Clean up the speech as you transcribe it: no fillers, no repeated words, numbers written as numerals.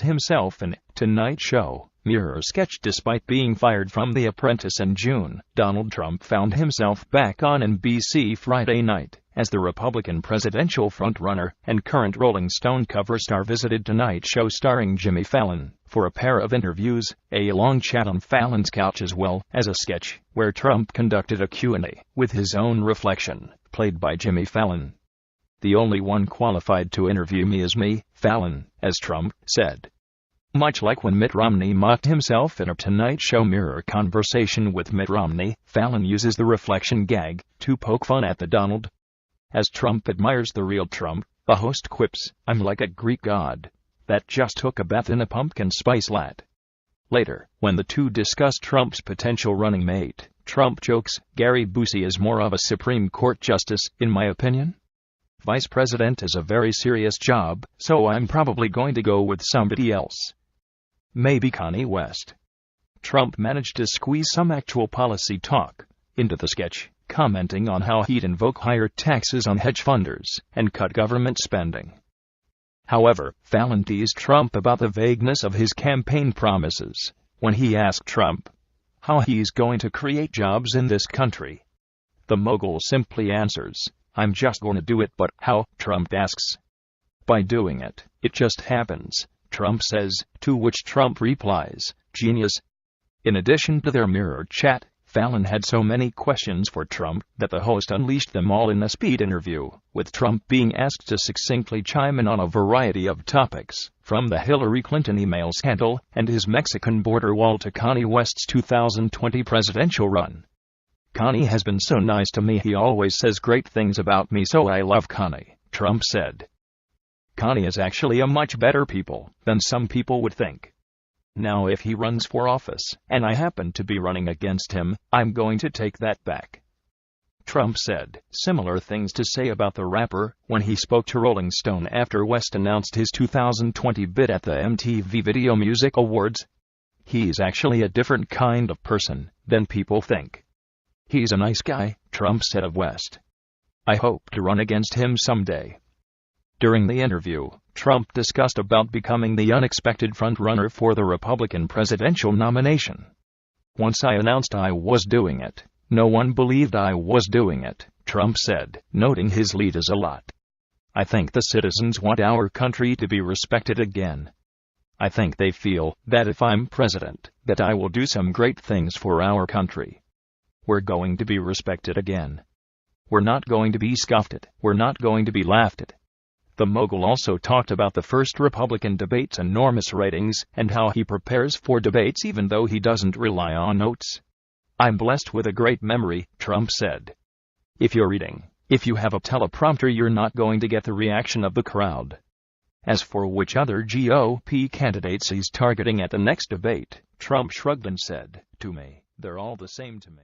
himself in Tonight Show mirror sketch. Despite being fired from The Apprentice in June, Donald Trump found himself back on NBC Friday night as the Republican presidential frontrunner, and current Rolling Stone cover star visited Tonight Show starring Jimmy Fallon for a pair of interviews, a long chat on Fallon's couch, as well as a sketch where Trump conducted a Q&A with his own reflection, played by Jimmy Fallon. "The only one qualified to interview me is me," Fallon, as Trump said. Much like when Mitt Romney mocked himself in a Tonight Show mirror conversation with Mitt Romney, Fallon uses the reflection gag to poke fun at the Donald. As Trump admires the real Trump, the host quips, "I'm like a Greek god that just took a bath in a pumpkin spice latte." Later, when the two discuss Trump's potential running mate, Trump jokes, "Gary Busey is more of a Supreme Court justice, in my opinion. Vice president is a very serious job, so I'm probably going to go with somebody else. Maybe Kanye West." Trump managed to squeeze some actual policy talk into the sketch, commenting on how he'd invoke higher taxes on hedge funders and cut government spending. However, Fallon teased Trump about the vagueness of his campaign promises when he asked Trump how he's going to create jobs in this country. The mogul simply answers, "I'm just going to do it, but how?" Trump asks. "By doing it. It just happens," Trump says, to which Trump replies, "Genius." In addition to their mirror chat, Fallon had so many questions for Trump that the host unleashed them all in a speed interview, with Trump being asked to succinctly chime in on a variety of topics, from the Hillary Clinton email scandal and his Mexican border wall to Kanye West's 2020 presidential run. "Kanye has been so nice to me. He always says great things about me, so I love Kanye," Trump said. "Kanye is actually a much better people than some people would think. Now if he runs for office, and I happen to be running against him, I'm going to take that back." Trump said similar things to say about the rapper when he spoke to Rolling Stone after West announced his 2020 bid at the MTV Video Music Awards. "He's actually a different kind of person than people think. He's a nice guy," Trump said of West. "I hope to run against him someday." During the interview, Trump discussed about becoming the unexpected frontrunner for the Republican presidential nomination. "Once I announced I was doing it, no one believed I was doing it," Trump said, noting his lead is a lot. "I think the citizens want our country to be respected again. I think they feel that if I'm president, that I will do some great things for our country. We're going to be respected again. We're not going to be scoffed at. We're not going to be laughed at." The mogul also talked about the first Republican debate's enormous ratings and how he prepares for debates even though he doesn't rely on notes. "I'm blessed with a great memory," Trump said. "If you're reading, if you have a teleprompter, you're not going to get the reaction of the crowd." As for which other GOP candidates he's targeting at the next debate, Trump shrugged and said, "To me, they're all the same to me."